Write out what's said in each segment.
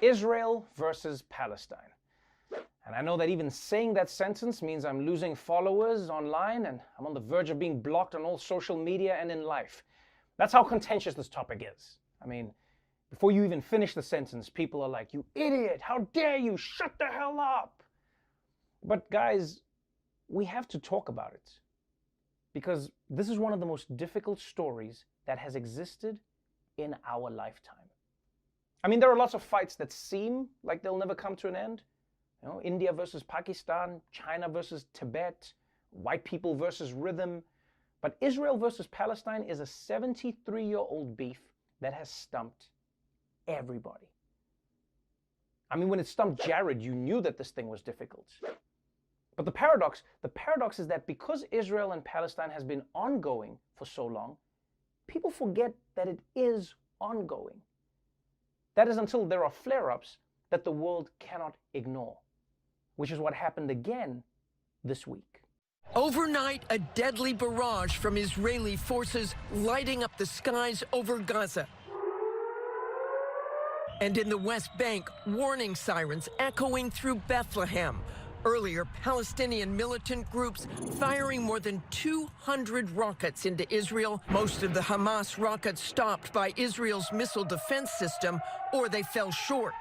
Israel versus Palestine. And I know that even saying that sentence means I'm losing followers online and I'm on the verge of being blocked on all social media and in life. That's how contentious this topic is. I mean, before you even finish the sentence, people are like, "You idiot, how dare you, shut the hell up." But guys, we have to talk about it because this is one of the most difficult stories that has existed in our lifetime. I mean, there are lots of fights that seem like they'll never come to an end. You know, India versus Pakistan, China versus Tibet, white people versus rhythm. But Israel versus Palestine is a 73-year-old beef that has stumped everybody. I mean, when it stumped Jared, you knew that this thing was difficult. But the paradox is that because Israel and Palestine has been ongoing for so long, people forget that it is ongoing. That is until there are flare-ups that the world cannot ignore, which is what happened again this week. Overnight, a deadly barrage from Israeli forces lighting up the skies over Gaza. And in the West Bank, warning sirens echoing through Bethlehem. Earlier, Palestinian militant groups firing more than 200 rockets into Israel. Most of the Hamas rockets stopped by Israel's missile defense system, or they fell short.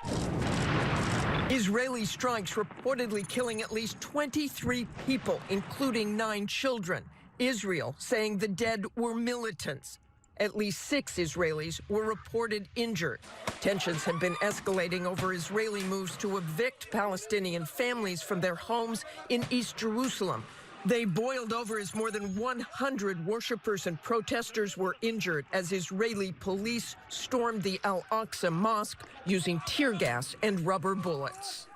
Israeli strikes reportedly killing at least 23 people, including 9 children. Israel saying the dead were militants. At least 6 Israelis were reported injured. Tensions have been escalating over Israeli moves to evict Palestinian families from their homes in East Jerusalem. They boiled over as more than 100 worshippers and protesters were injured as Israeli police stormed the Al-Aqsa Mosque using tear gas and rubber bullets.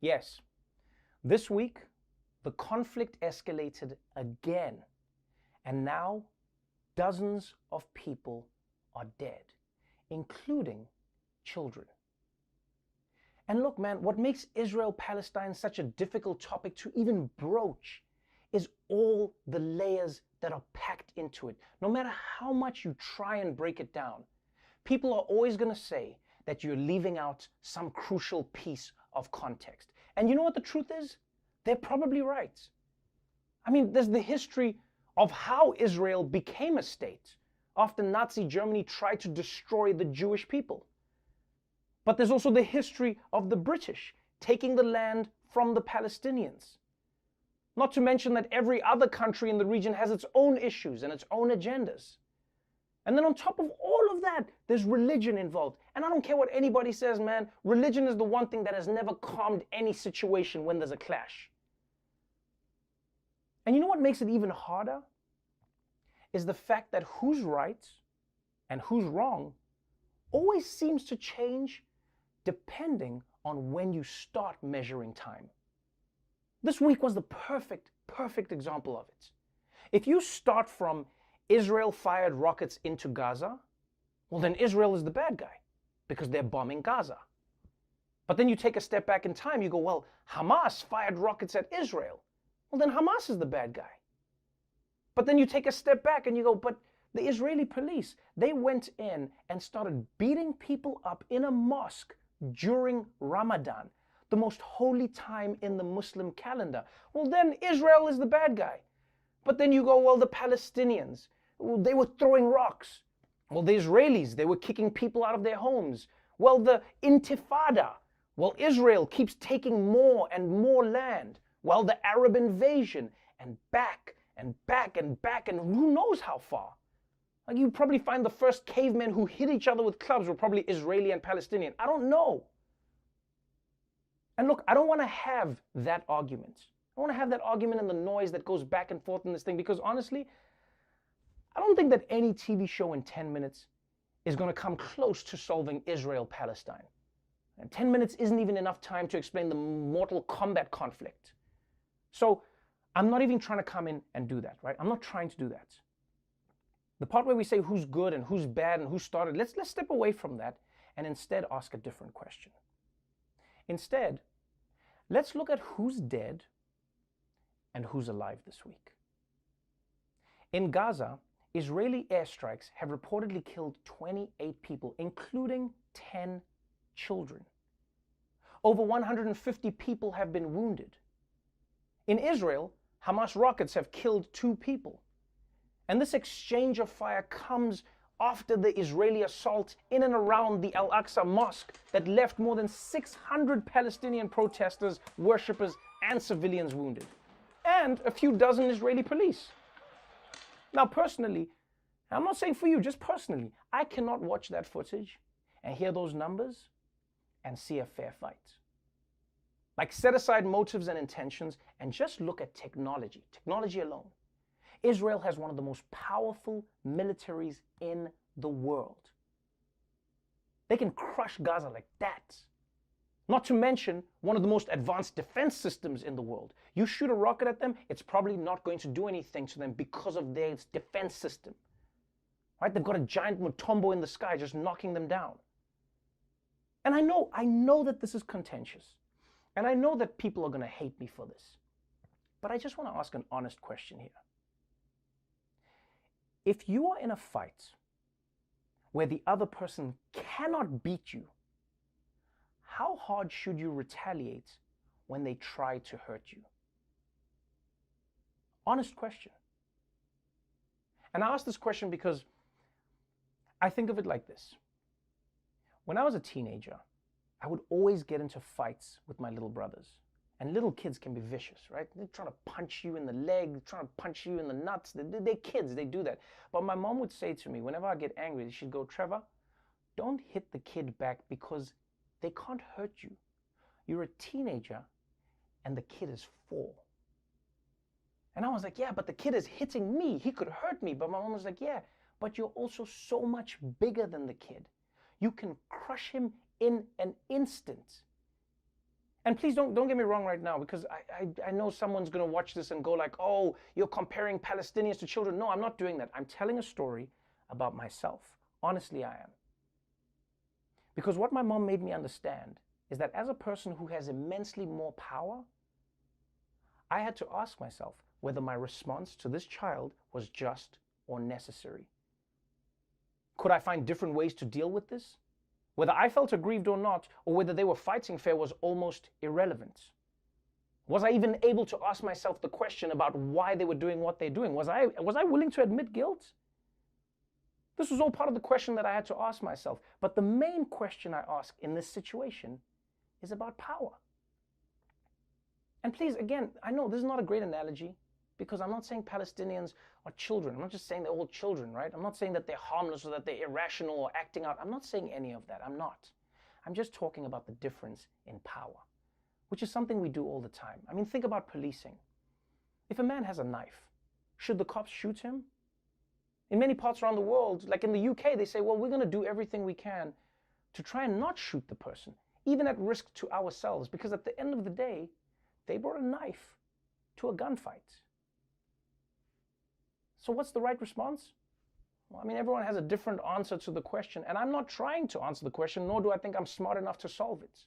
Yes, this week, the conflict escalated again. And now, dozens of people are dead, including children. And look, man, what makes Israel-Palestine such a difficult topic to even broach is all the layers that are packed into it. No matter how much you try and break it down, people are always going to say that you're leaving out some crucial piece of context. And you know what the truth is? They're probably right. I mean, there's the history of how Israel became a state after Nazi Germany tried to destroy the Jewish people. But there's also the history of the British taking the land from the Palestinians. Not to mention that every other country in the region has its own issues and its own agendas. And then on top of all of that, there's religion involved. And I don't care what anybody says, man, religion is the one thing that has never calmed any situation when there's a clash. And you know what makes it even harder? Is the fact that who's right and who's wrong always seems to change depending on when you start measuring time. This week was the perfect example of it. If you start from Israel fired rockets into Gaza, well then Israel is the bad guy because they're bombing Gaza. But then you take a step back in time, you go, well, Hamas fired rockets at Israel. Well then Hamas is the bad guy. But then you take a step back and you go, but the Israeli police, they went in and started beating people up in a mosque during Ramadan, the most holy time in the Muslim calendar. Well, then Israel is the bad guy. But then you go, well, the Palestinians, well, they were throwing rocks. Well, the Israelis, they were kicking people out of their homes. Well, the Intifada, well, Israel keeps taking more and more land. Well, the Arab invasion, and back and back and back, and who knows how far. Like, you probably find the first cavemen who hit each other with clubs were probably Israeli and Palestinian. I don't know. And look, I don't want to have that argument. I don't want to have that argument and the noise that goes back and forth in this thing, because honestly, I don't think that any TV show in 10 minutes is going to come close to solving Israel-Palestine. And 10 minutes isn't even enough time to explain the Mortal Kombat conflict. So I'm not even trying to come in and do that, right? I'm not trying to do that. The part where we say who's good and who's bad and who started, let's step away from that and instead ask a different question. Instead, let's look at who's dead and who's alive this week. In Gaza, Israeli airstrikes have reportedly killed 28 people, including 10 children. Over 150 people have been wounded. In Israel, Hamas rockets have killed 2 people. And this exchange of fire comes after the Israeli assault in and around the Al-Aqsa Mosque that left more than 600 Palestinian protesters, worshippers, and civilians wounded, and a few dozen Israeli police. Now, personally, I'm not saying for you, just personally, I cannot watch that footage and hear those numbers and see a fair fight. Like, set aside motives and intentions and just look at technology alone. Israel has one of the most powerful militaries in the world. They can crush Gaza like that. Not to mention one of the most advanced defense systems in the world. You shoot a rocket at them, it's probably not going to do anything to them because of their defense system. Right? They've got a giant Mutombo in the sky just knocking them down. And I know that this is contentious. And I know that people are going to hate me for this. But I just want to ask an honest question here. If you are in a fight where the other person cannot beat you, how hard should you retaliate when they try to hurt you? Honest question. And I ask this question because I think of it like this. When I was a teenager, I would always get into fights with my little brothers. And little kids can be vicious, right? They're trying to punch you in the leg, trying to punch you in the nuts. They're kids, they do that. But my mom would say to me, whenever I get angry, she'd go, Trevor, don't hit the kid back because they can't hurt you. You're a teenager and the kid is 4. And I was like, yeah, but the kid is hitting me. He could hurt me. But my mom was like, yeah, but you're also so much bigger than the kid. You can crush him in an instant. And please don't get me wrong right now, because I know someone's going to watch this and go like, oh, you're comparing Palestinians to children. No, I'm not doing that. I'm telling a story about myself. Honestly, I am. Because what my mom made me understand is that as a person who has immensely more power, I had to ask myself whether my response to this child was just or necessary. Could I find different ways to deal with this? Whether I felt aggrieved or not, or whether they were fighting fair, was almost irrelevant. Was I even able to ask myself the question about why they were doing what they're doing? Was I willing to admit guilt? This was all part of the question that I had to ask myself. But the main question I ask in this situation is about power. And please, again, I know this is not a great analogy, because I'm not saying Palestinians are children. I'm not just saying they're all children, right? I'm not saying that they're harmless or that they're irrational or acting out. I'm not saying any of that. I'm not. I'm just talking about the difference in power, which is something we do all the time. I mean, think about policing. If a man has a knife, should the cops shoot him? In many parts around the world, like in the UK, they say, well, we're going to do everything we can to try and not shoot the person, even at risk to ourselves, because at the end of the day, they brought a knife to a gunfight. So what's the right response? Well, I mean, everyone has a different answer to the question, and I'm not trying to answer the question, nor do I think I'm smart enough to solve it.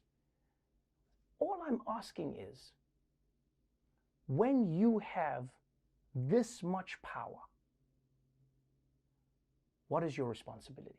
All I'm asking is, when you have this much power, what is your responsibility?